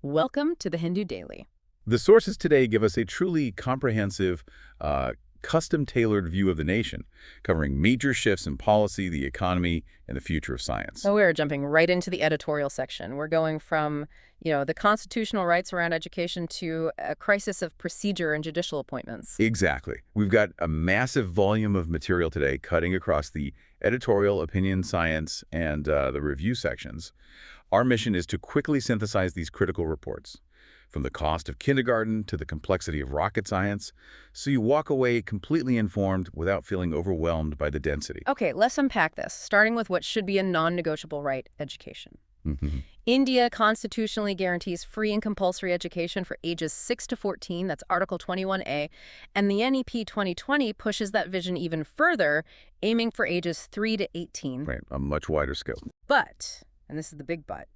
Welcome to the Hindu Daily. The sources today give us a truly comprehensive, custom-tailored view of the nation, covering major shifts in policy, the economy, and the future of science. So we're jumping right into the editorial section. We're going from, the constitutional rights around education to a crisis of procedure and judicial appointments. Exactly. We've got a massive volume of material today cutting across the editorial, opinion, science, and the review sections. Our mission is to quickly synthesize these critical reports, from the cost of kindergarten to the complexity of rocket science, so you walk away completely informed without feeling overwhelmed by the density. Okay, let's unpack this, starting with what should be a non-negotiable right, education. India constitutionally guarantees free and compulsory education for ages 6 to 14, that's Article 21A, and the NEP 2020 pushes that vision even further, aiming for ages 3 to 18. Right, a much wider scale. But, and this is the big but,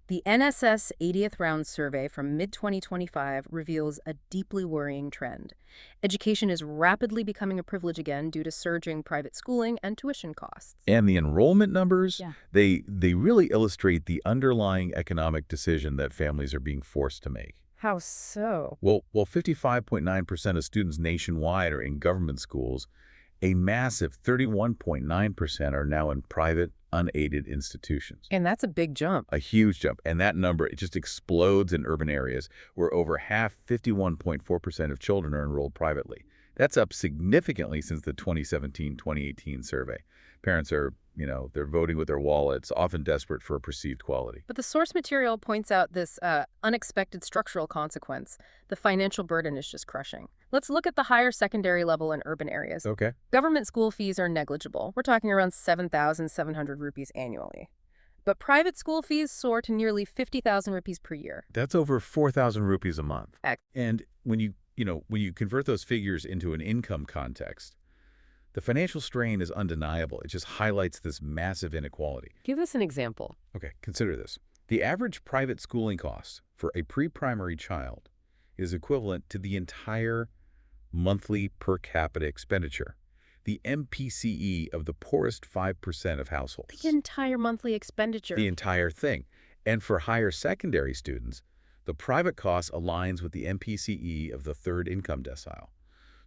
the NSS 80th round survey from mid-2025 reveals a deeply worrying trend. Education is rapidly becoming a privilege again due to surging private schooling and tuition costs. And the enrollment numbers, Yeah. they really illustrate the underlying economic decision that families are being forced to make. How so? Well, 55.9% of students nationwide are in government schools, a massive 31.9% are now in private, unaided institutions. And that's a big jump. A huge jump. And that number, it just explodes in urban areas where over half, 51.4% of children are enrolled privately. That's up significantly since the 2017-2018 survey. Parents are, they're voting with their wallets, often desperate for a perceived quality. But the source material points out this unexpected structural consequence. The financial burden is just crushing. Let's look at the higher secondary level in urban areas. Okay. Government school fees are negligible. We're talking around 7,700 rupees annually. But private school fees soar to nearly 50,000 rupees per year. That's over 4,000 rupees a month. Heck. And when you convert those figures into an income context, the financial strain is undeniable. It just highlights this massive inequality. Give us an example. Okay, consider this. The average private schooling cost for a pre-primary child is equivalent to the entire monthly per capita expenditure, the MPCE of the poorest 5% of households. The entire monthly expenditure. The entire thing. And for higher secondary students, the private cost aligns with the MPCE of the third income decile.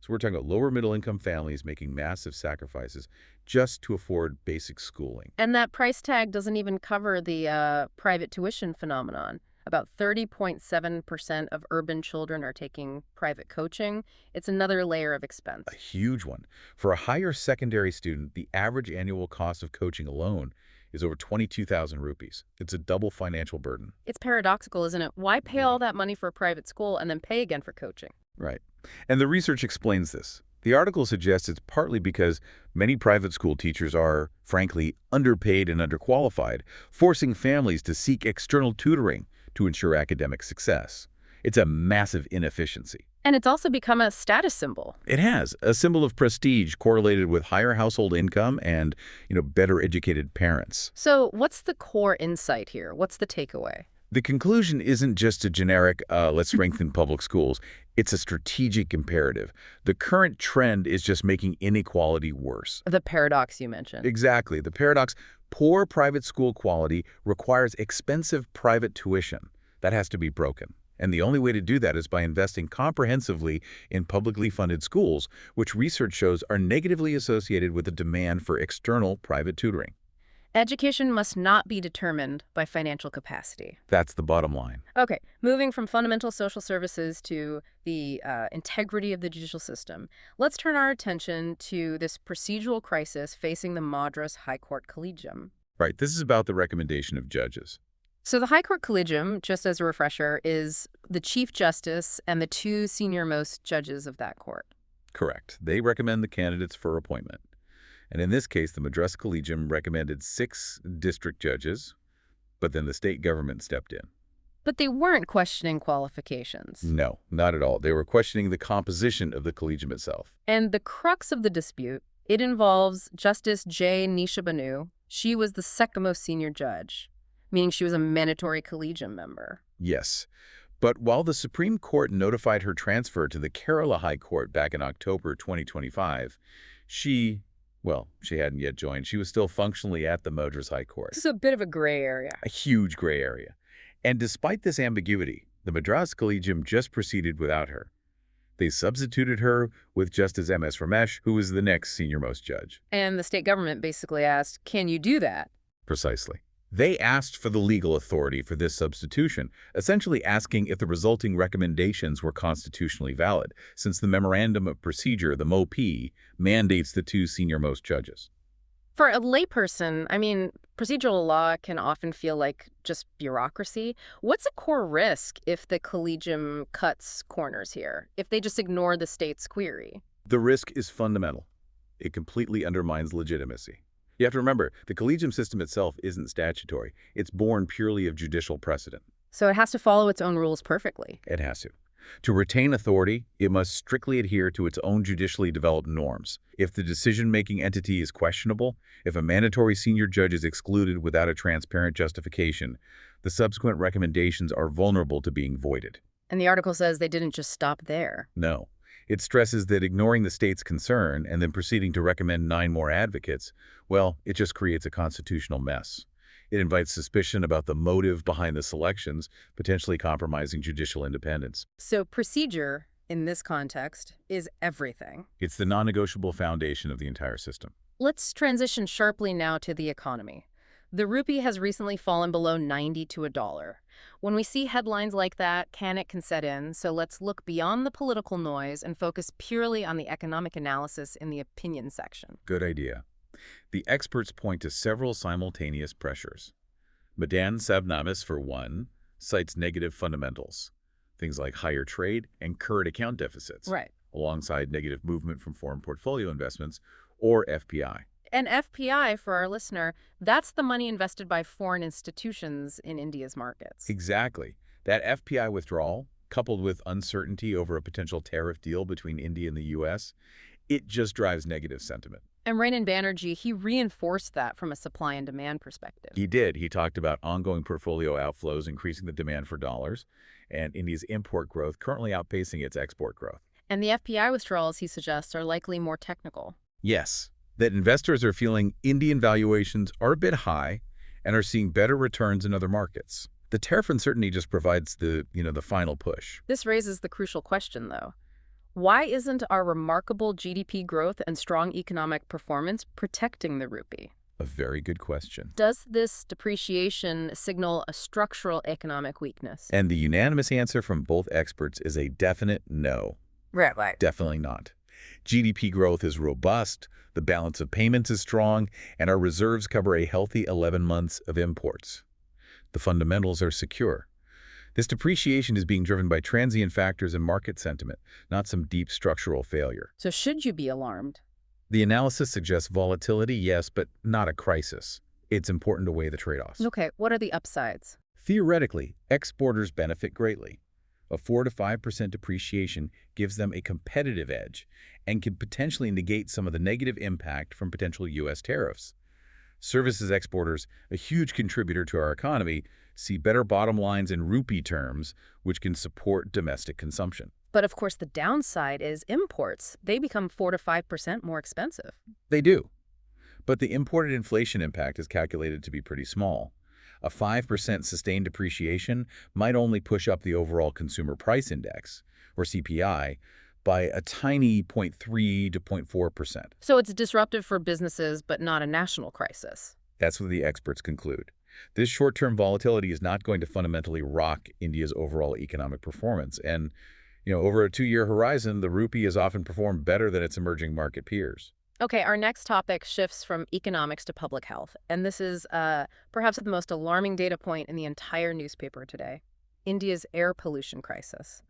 So we're talking about lower middle-income families making massive sacrifices just to afford basic schooling. And that price tag doesn't even cover the private tuition phenomenon. About 30.7% of urban children are taking private coaching. It's another layer of expense. A huge one. For a higher secondary student, the average annual cost of coaching alone is over 22,000 rupees. It's a double financial burden. It's paradoxical, isn't it? Why pay all that money for a private school and then pay again for coaching? Right. And the research explains this. The article suggests it's partly because many private school teachers are, frankly, underpaid and underqualified, forcing families to seek external tutoring to ensure academic success. It's a massive inefficiency. And it's also become a status symbol. It has, a symbol of prestige correlated with higher household income and, better educated parents. So what's the core insight here? What's the takeaway? The conclusion isn't just a generic, let's strengthen public schools. It's a strategic imperative. The current trend is just making inequality worse. The paradox you mentioned. Exactly. The paradox, poor private school quality requires expensive private tuition. That has to be broken. And the only way to do that is by investing comprehensively in publicly funded schools, which research shows are negatively associated with the demand for external private tutoring. Education must not be determined by financial capacity. That's the bottom line. Okay, moving from fundamental social services to the integrity of the judicial system, let's turn our attention to this procedural crisis facing the Madras High Court Collegium. Right, this is about the recommendation of judges. So the High Court Collegium, just as a refresher, is the Chief Justice and the two senior-most judges of that court. Correct. They recommend the candidates for appointment. And in this case, the Madras Collegium recommended 6 district judges, but then the state government stepped in. But they weren't questioning qualifications. No, not at all. They were questioning the composition of the collegium itself. And the crux of the dispute, it involves Justice J. Nisha Banu. She was the second most senior judge, meaning she was a mandatory collegium member. Yes. But while the Supreme Court notified her transfer to the Kerala High Court back in October 2025, she hadn't yet joined. She was still functionally at the Madras High Court. This is a bit of a gray area. A huge gray area. And despite this ambiguity, the Madras Collegium just proceeded without her. They substituted her with Justice M.S. Ramesh, who was the next senior-most judge. And the state government basically asked, can you do that? Precisely. They asked for the legal authority for this substitution, essentially asking if the resulting recommendations were constitutionally valid, since the Memorandum of Procedure, the MOP, mandates the two senior-most judges. For a layperson, I mean, procedural law can often feel like just bureaucracy. What's a core risk if the Collegium cuts corners here, if they just ignore the state's query? The risk is fundamental. It completely undermines legitimacy. You have to remember, the Collegium system itself isn't statutory. It's born purely of judicial precedent. So it has to follow its own rules perfectly. It has to. To retain authority, it must strictly adhere to its own judicially developed norms. If the decision-making entity is questionable, if a mandatory senior judge is excluded without a transparent justification, the subsequent recommendations are vulnerable to being voided. And the article says they didn't just stop there. No. It stresses that ignoring the state's concern and then proceeding to recommend 9 more advocates, well, it just creates a constitutional mess. It invites suspicion about the motive behind the selections, potentially compromising judicial independence. So procedure, in this context, is everything. It's the non-negotiable foundation of the entire system. Let's transition sharply now to the economy. The rupee has recently fallen below 90 to $1. When we see headlines like that, panic can set in, so let's look beyond the political noise and focus purely on the economic analysis in the opinion section. Good idea. The experts point to several simultaneous pressures. Madan Sabnamis, for one, cites negative fundamentals, things like higher trade and current account deficits, Right. alongside negative movement from foreign portfolio investments, or FPI. And FPI, for our listener, that's the money invested by foreign institutions in India's markets. Exactly. That FPI withdrawal, coupled with uncertainty over a potential tariff deal between India and the U.S., it just drives negative sentiment. And Rainan Banerjee, he reinforced that from a supply and demand perspective. He did. He talked about ongoing portfolio outflows increasing the demand for dollars, and India's import growth currently outpacing its export growth. And the FPI withdrawals, he suggests, are likely more technical. Yes, that investors are feeling Indian valuations are a bit high and are seeing better returns in other markets. The tariff uncertainty just provides the final push. This raises the crucial question, though. Why isn't our remarkable GDP growth and strong economic performance protecting the rupee? A very good question. Does this depreciation signal a structural economic weakness? And the unanimous answer from both experts is a definite no. Right. Definitely not. GDP growth is robust, the balance of payments is strong, and our reserves cover a healthy 11 months of imports. The fundamentals are secure. This depreciation is being driven by transient factors and market sentiment, not some deep structural failure. So should you be alarmed? The analysis suggests volatility, yes, but not a crisis. It's important to weigh the trade-offs. Okay, what are the upsides? Theoretically, exporters benefit greatly. A 4 to 5% depreciation gives them a competitive edge and can potentially negate some of the negative impact from potential U.S. tariffs. Services exporters, a huge contributor to our economy, see better bottom lines in rupee terms, which can support domestic consumption. But of course, the downside is imports. They become 4 to 5% more expensive. They do. But the imported inflation impact is calculated to be pretty small. A 5% sustained depreciation might only push up the overall consumer price index, or CPI, by a tiny 0.3 to 0.4%. So it's disruptive for businesses, but not a national crisis. That's what the experts conclude. This short-term volatility is not going to fundamentally rock India's overall economic performance. And, over a 2-year horizon, the rupee has often performed better than its emerging market peers. Okay, our next topic shifts from economics to public health. And this is perhaps the most alarming data point in the entire newspaper today. India's air pollution crisis.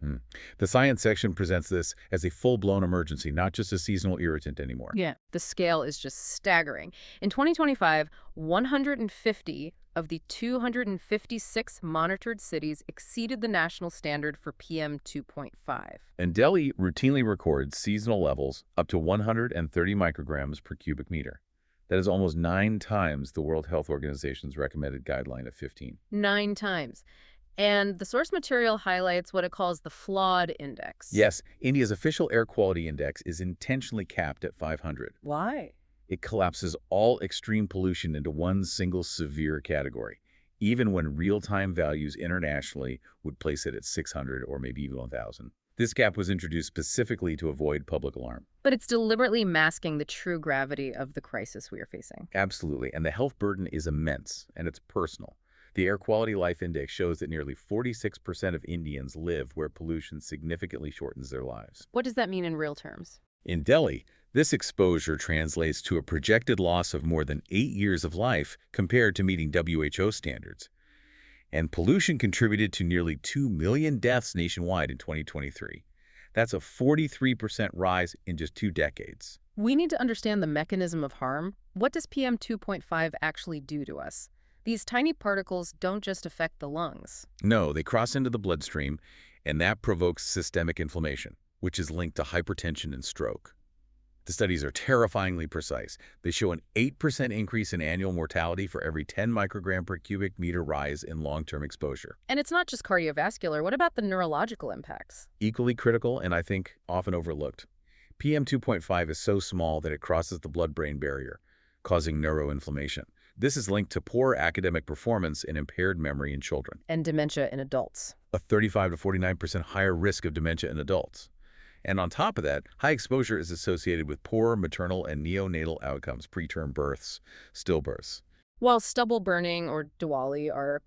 The science section presents this as a full-blown emergency, not just a seasonal irritant anymore. Yeah. The scale is just staggering. In 2025, 150 of the 256 monitored cities exceeded the national standard for PM 2.5. And Delhi routinely records seasonal levels up to 130 micrograms per cubic meter. That is almost 9 times the World Health Organization's recommended guideline of 15. 9 times. And the source material highlights what it calls the flawed index. Yes, India's official air quality index is intentionally capped at 500. Why? It collapses all extreme pollution into one single severe category, even when real-time values internationally would place it at 600 or maybe even 1,000. This gap was introduced specifically to avoid public alarm. But it's deliberately masking the true gravity of the crisis we are facing. Absolutely, and the health burden is immense, and it's personal. The Air Quality Life Index shows that nearly 46% of Indians live where pollution significantly shortens their lives. What does that mean in real terms? In Delhi, this exposure translates to a projected loss of more than 8 years of life compared to meeting WHO standards. And pollution contributed to nearly 2 million deaths nationwide in 2023. That's a 43% rise in just 2 decades. We need to understand the mechanism of harm. What does PM 2.5 actually do to us? These tiny particles don't just affect the lungs. No, they cross into the bloodstream, and that provokes systemic inflammation, which is linked to hypertension and stroke. The studies are terrifyingly precise. They show an 8% increase in annual mortality for every 10 microgram per cubic meter rise in long-term exposure. And it's not just cardiovascular. What about the neurological impacts? Equally critical, and I think often overlooked. PM 2.5 is so small that it crosses the blood-brain barrier, causing neuroinflammation. This is linked to poor academic performance and impaired memory in children. And dementia in adults. A 35 to 49% higher risk of dementia in adults. And on top of that, high exposure is associated with poor maternal and neonatal outcomes, preterm births, stillbirths. While stubble burning or Diwali are,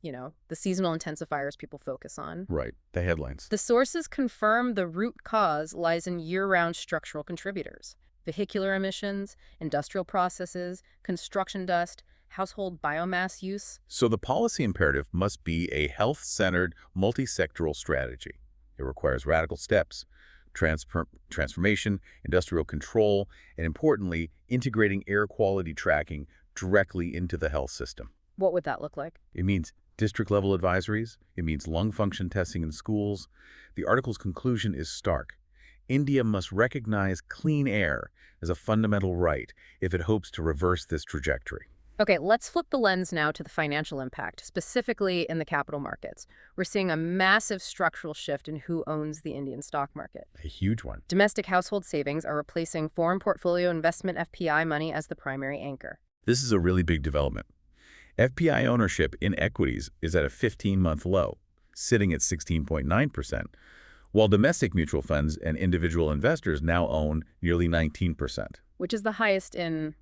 the seasonal intensifiers people focus on. Right, the headlines. The sources confirm the root cause lies in year-round structural contributors. Vehicular emissions, industrial processes, construction dust, household biomass use. So the policy imperative must be a health-centered, multi-sectoral strategy. It requires radical steps. Transformation, industrial control, and importantly, integrating air quality tracking directly into the health system. What would that look like? It means district-level advisories. It means lung function testing in schools. The article's conclusion is stark. India must recognize clean air as a fundamental right if it hopes to reverse this trajectory. Okay, let's flip the lens now to the financial impact, specifically in the capital markets. We're seeing a massive structural shift in who owns the Indian stock market. A huge one. Domestic household savings are replacing foreign portfolio investment FPI money as the primary anchor. This is a really big development. FPI ownership in equities is at a 15-month low, sitting at 16.9%, while domestic mutual funds and individual investors now own nearly 19%. Which is the highest in,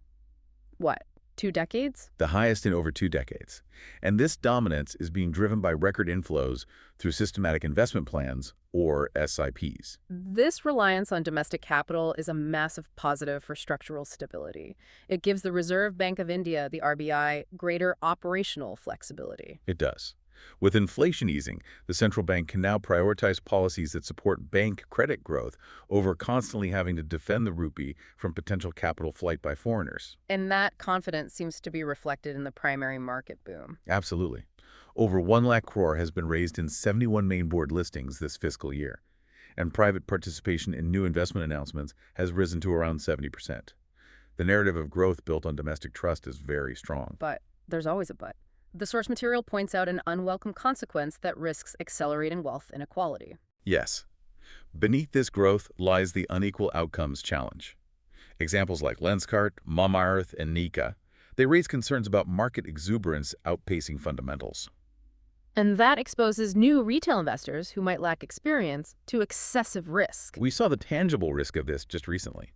what, 2 decades? The highest in over 2 decades. And this dominance is being driven by record inflows through systematic investment plans, or SIPs. This reliance on domestic capital is a massive positive for structural stability. It gives the Reserve Bank of India, the RBI, greater operational flexibility. It does. With inflation easing, the central bank can now prioritize policies that support bank credit growth over constantly having to defend the rupee from potential capital flight by foreigners. And that confidence seems to be reflected in the primary market boom. Absolutely. Over 1 lakh crore has been raised in 71 main board listings this fiscal year, and private participation in new investment announcements has risen to around 70%. The narrative of growth built on domestic trust is very strong. But there's always a but. The source material points out an unwelcome consequence that risks accelerating wealth inequality. Yes. Beneath this growth lies the unequal outcomes challenge. Examples like Lenskart, Mamaearth, and Nika, they raise concerns about market exuberance outpacing fundamentals. And that exposes new retail investors who might lack experience to excessive risk. We saw the tangible risk of this just recently.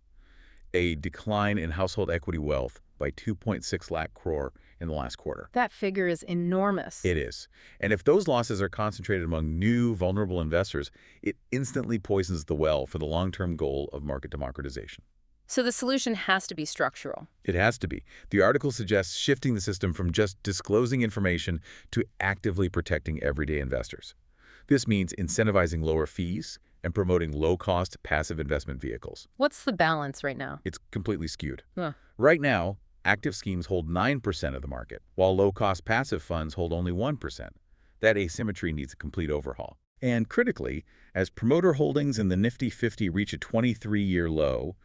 A decline in household equity wealth by 2.6 lakh crore in the last quarter. That figure is enormous. It is. And if those losses are concentrated among new, vulnerable investors, it instantly poisons the well for the long-term goal of market democratization. So the solution has to be structural. It has to be. The article suggests shifting the system from just disclosing information to actively protecting everyday investors. This means incentivizing lower fees and promoting low-cost passive investment vehicles. What's the balance right now? It's completely skewed. Huh. Right now, active schemes hold 9% of the market, while low-cost passive funds hold only 1%. That asymmetry needs a complete overhaul. And critically, as promoter holdings in the Nifty 50 reach a 23-year low,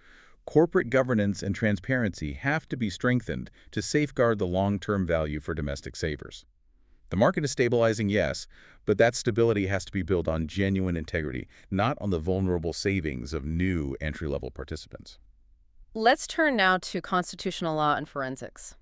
corporate governance and transparency have to be strengthened to safeguard the long-term value for domestic savers. The market is stabilizing, yes, but that stability has to be built on genuine integrity, not on the vulnerable savings of new entry-level participants. Let's turn now to constitutional law and forensics.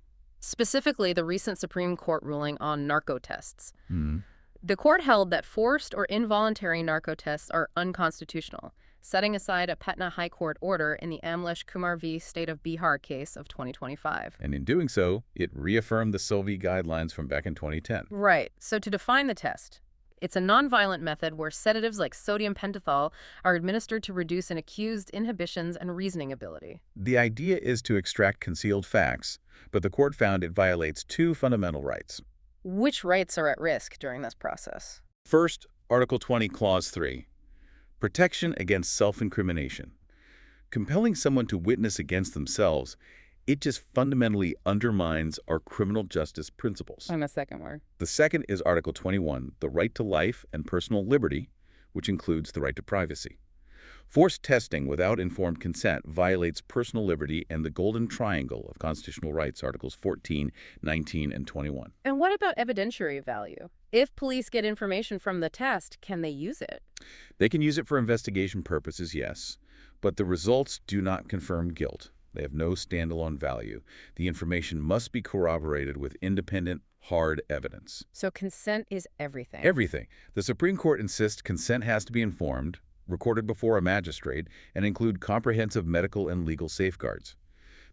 specifically the recent Supreme Court ruling on narco tests. Hmm. The court held that forced or involuntary narco tests are unconstitutional, setting aside a Patna High Court order in the Amlesh Kumar v. State of Bihar case of 2025. And in doing so, it reaffirmed the SOVI guidelines from back in 2010. Right. So to define the test, it's a nonviolent method where sedatives like sodium pentothal are administered to reduce an accused's inhibitions and reasoning ability. The idea is to extract concealed facts, but the court found it violates two fundamental rights. Which rights are at risk during this process? First, Article 20, Clause 3. Protection against self-incrimination. Compelling someone to witness against themselves, it just fundamentally undermines our criminal justice principles. And the second word. The second is Article 21, the right to life and personal liberty, which includes the right to privacy. Forced testing without informed consent violates personal liberty and the golden triangle of constitutional rights, Articles 14, 19, and 21. And what about evidentiary value? If police get information from the test, can they use it? They can use it for investigation purposes, yes, but the results do not confirm guilt. They have no standalone value. The information must be corroborated with independent, hard evidence. So consent is everything. Everything. The Supreme Court insists consent has to be informed, recorded before a magistrate, and include comprehensive medical and legal safeguards.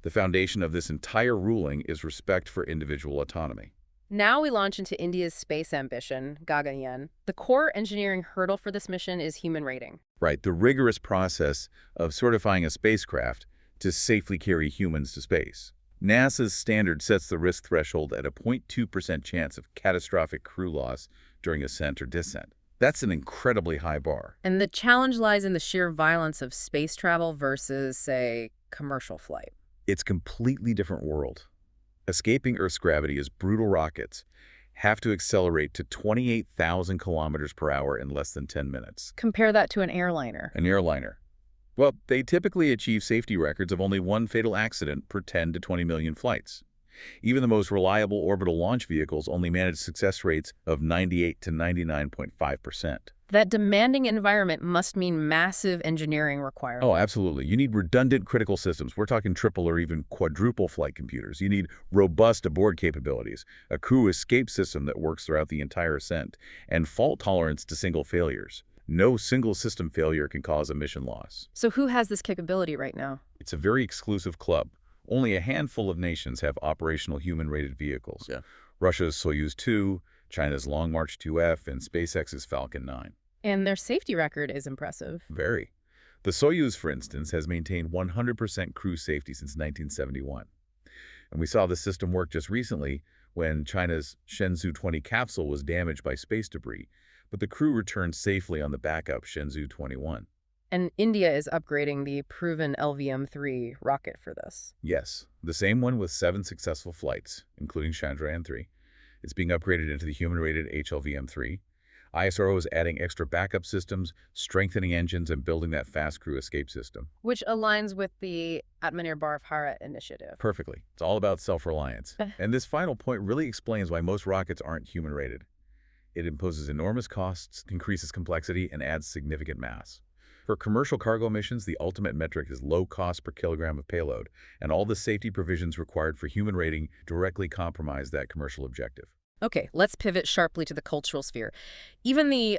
The foundation of this entire ruling is respect for individual autonomy. Now we launch into India's space ambition, Gaganyaan. The core engineering hurdle for this mission is human rating. Right, the rigorous process of certifying a spacecraft to safely carry humans to space. NASA's standard sets the risk threshold at a 0.2% chance of catastrophic crew loss during ascent or descent. That's an incredibly high bar. And the challenge lies in the sheer violence of space travel versus, say, commercial flight. It's a completely different world. Escaping Earth's gravity as brutal rockets have to accelerate to 28,000 kilometers per hour in less than 10 minutes. Compare that to an airliner. An airliner. Well, they typically achieve safety records of only one fatal accident per 10 to 20 million flights. Even the most reliable orbital launch vehicles only manage success rates of 98 to 99.5%. That demanding environment must mean massive engineering requirements. Oh, absolutely. You need redundant critical systems. We're talking triple or even quadruple flight computers. You need robust aboard capabilities, a crew escape system that works throughout the entire ascent, and fault tolerance to single failures. No single system failure can cause a mission loss. So who has this capability right now? It's a very exclusive club. Only a handful of nations have operational human-rated vehicles. Yeah. Russia's Soyuz 2, China's Long March 2F, and SpaceX's Falcon 9. And their safety record is impressive. Very. The Soyuz, for instance, has maintained 100% crew safety since 1971. And we saw the system work just recently when China's Shenzhou 20 capsule was damaged by space debris, but the crew returned safely on the backup Shenzhou 21. And India is upgrading the proven LVM-3 rocket for this. Yes, the same one with 7 successful flights, including Chandrayaan-3. It's being upgraded into the human-rated HLVM-3. ISRO is adding extra backup systems, strengthening engines, and building that fast crew escape system. Which aligns with the Atmanirbhar Bharat initiative. Perfectly. It's all about self-reliance. And this final point really explains why most rockets aren't human-rated. It imposes enormous costs, increases complexity, and adds significant mass. For commercial cargo missions, the ultimate metric is low cost per kilogram of payload, and all the safety provisions required for human rating directly compromise that commercial objective. Okay, let's pivot sharply to the cultural sphere. Even the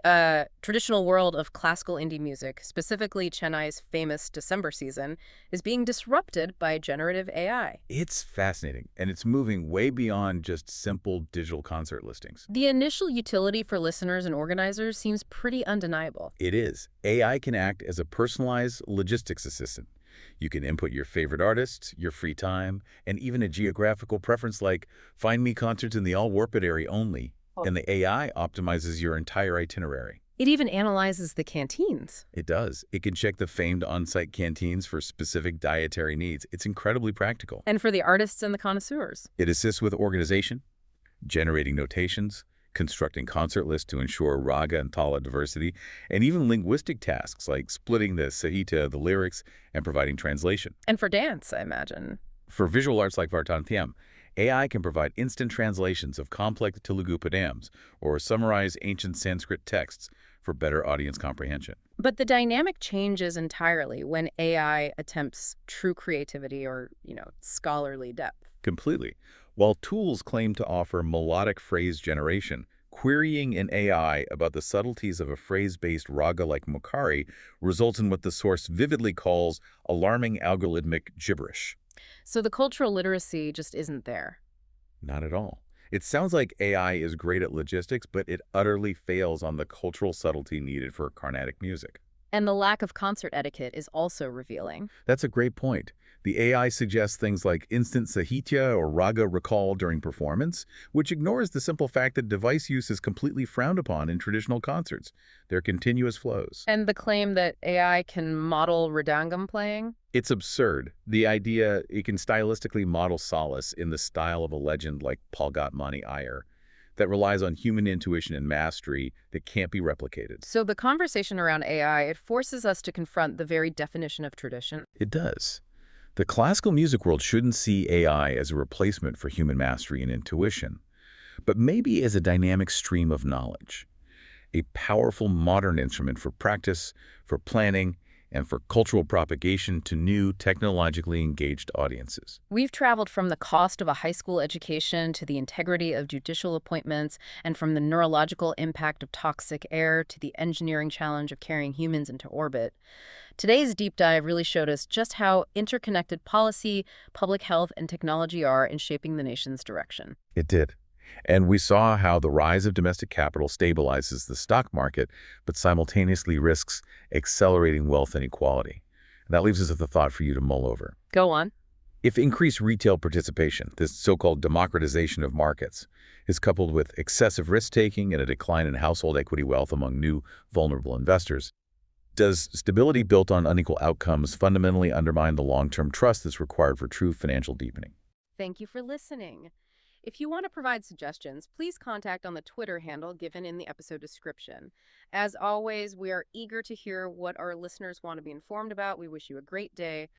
traditional world of classical indie music, specifically Chennai's famous December season, is being disrupted by generative AI. It's fascinating, and it's moving way beyond just simple digital concert listings. The initial utility for listeners and organizers seems pretty undeniable. It is. AI can act as a personalized logistics assistant. You can input your favorite artists, your free time, and even a geographical preference like find me concerts in the all-Warped area only, and the AI optimizes your entire itinerary. It even analyzes the canteens. It does. It can check the famed on-site canteens for specific dietary needs. It's incredibly practical. And for the artists and the connoisseurs. It assists with organization, generating notations, constructing concert lists to ensure raga and tala diversity, and even linguistic tasks like splitting the sahita, the lyrics, and providing translation. And for dance, I imagine. For visual arts like Vartanatyam, AI can provide instant translations of complex Telugu padams or summarize ancient Sanskrit texts for better audience comprehension. But the dynamic changes entirely when AI attempts true creativity or, scholarly depth. Completely. While tools claim to offer melodic phrase generation, querying an AI about the subtleties of a phrase-based raga like Mukari results in what the source vividly calls alarming algorithmic gibberish. So the cultural literacy just isn't there. Not at all. It sounds like AI is great at logistics, but it utterly fails on the cultural subtlety needed for Carnatic music. And the lack of concert etiquette is also revealing. That's a great point. The AI suggests things like instant sahitya or raga recall during performance, which ignores the simple fact that device use is completely frowned upon in traditional concerts. They're continuous flows. And the claim that AI can model Radangam playing? It's absurd. The idea it can stylistically model solace in the style of a legend like Palgat Mani Iyer that relies on human intuition and mastery that can't be replicated. So the conversation around AI, it forces us to confront the very definition of tradition. It does. The classical music world shouldn't see AI as a replacement for human mastery and intuition, but maybe as a dynamic stream of knowledge, a powerful modern instrument for practice, for planning, and for cultural propagation to new, technologically engaged audiences. We've traveled from the cost of a high school education to the integrity of judicial appointments, and from the neurological impact of toxic air to the engineering challenge of carrying humans into orbit. Today's deep dive really showed us just how interconnected policy, public health, and technology are in shaping the nation's direction. It did. And we saw how the rise of domestic capital stabilizes the stock market, but simultaneously risks accelerating wealth inequality. And that leaves us with a thought for you to mull over. Go on. If increased retail participation, this so-called democratization of markets, is coupled with excessive risk-taking and a decline in household equity wealth among new, vulnerable investors, does stability built on unequal outcomes fundamentally undermine the long-term trust that's required for true financial deepening? Thank you for listening. If you want to provide suggestions, please contact on the Twitter handle given in the episode description. As always, we are eager to hear what our listeners want to be informed about. We wish you a great day.